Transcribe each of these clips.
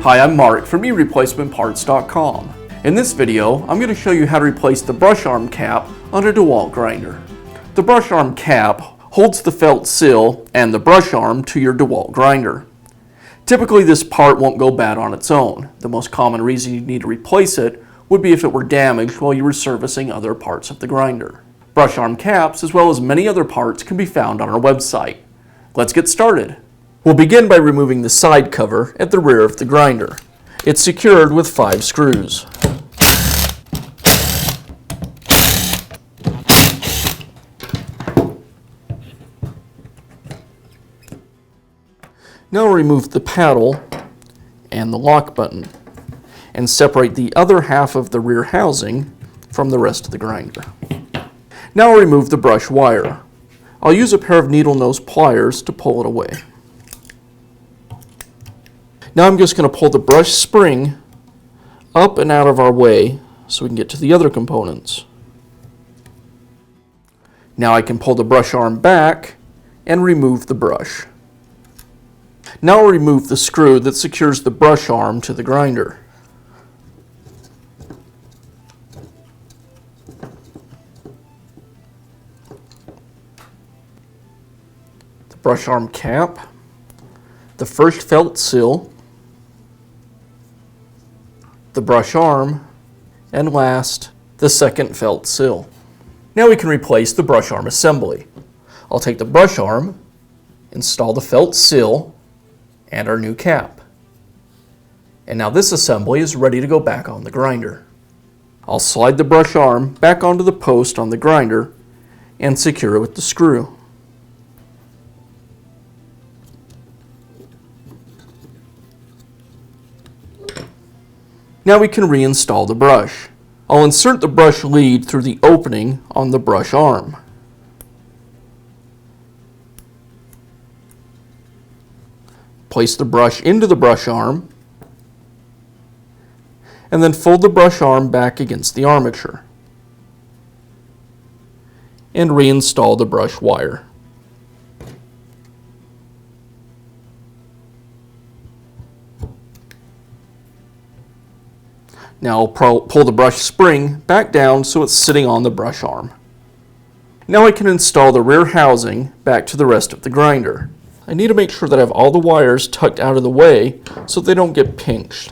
Hi, I'm Mark from eReplacementParts.com. In this video, I'm going to show you how to replace the brush arm cap on a DeWALT grinder. The brush arm cap holds the felt seal and the brush arm to your DeWALT grinder. Typically this part won't go bad on its own. The most common reason you'd need to replace it would be if it were damaged while you were servicing other parts of the grinder. Brush arm caps, as well as many other parts, can be found on our website. Let's get started. We'll begin by removing the side cover at the rear of the grinder. It's secured with 5 screws. Now remove the paddle and the lock button and separate the other half of the rear housing from the rest of the grinder. Now remove the brush wire. I'll use a pair of needle nose pliers to pull it away. Now I'm just going to pull the brush spring up and out of our way so we can get to the other components. Now I can pull the brush arm back and remove the brush. Now I'll remove the screw that secures the brush arm to the grinder. The brush arm cap, the first felt seal, the brush arm, and last, the second felt seal. Now we can replace the brush arm assembly. I'll take the brush arm, install the felt seal, and our new cap. And now this assembly is ready to go back on the grinder. I'll slide the brush arm back onto the post on the grinder and secure it with the screw. Now we can reinstall the brush. I'll insert the brush lead through the opening on the brush arm. Place the brush into the brush arm and then fold the brush arm back against the armature and reinstall the brush wire. Now I'll pull the brush spring back down so it's sitting on the brush arm. Now I can install the rear housing back to the rest of the grinder. I need to make sure that I have all the wires tucked out of the way so they don't get pinched.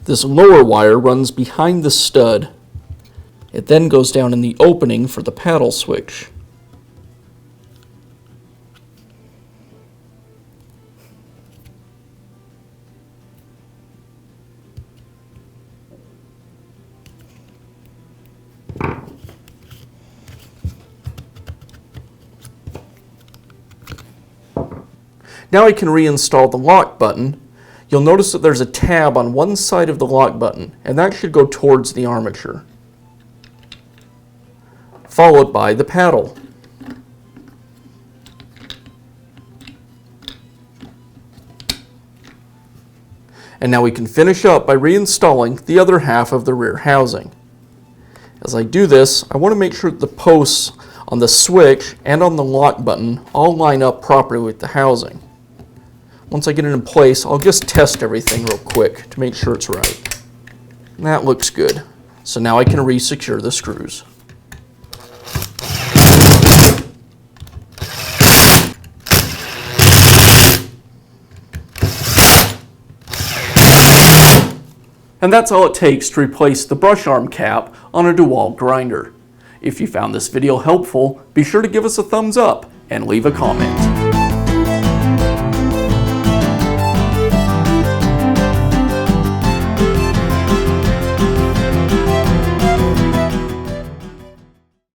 This lower wire runs behind the stud. It then goes down in the opening for the paddle switch. Now I can reinstall the lock button. You'll notice that there's a tab on one side of the lock button, and that should go towards the armature, followed by the paddle. And now we can finish up by reinstalling the other half of the rear housing. As I do this, I want to make sure that the posts on the switch and on the lock button all line up properly with the housing. Once I get it in place, I'll just test everything real quick to make sure it's right. And that looks good. So now I can re-secure the screws. And that's all it takes to replace the brush arm cap on a DeWALT grinder. If you found this video helpful, be sure to give us a thumbs up and leave a comment.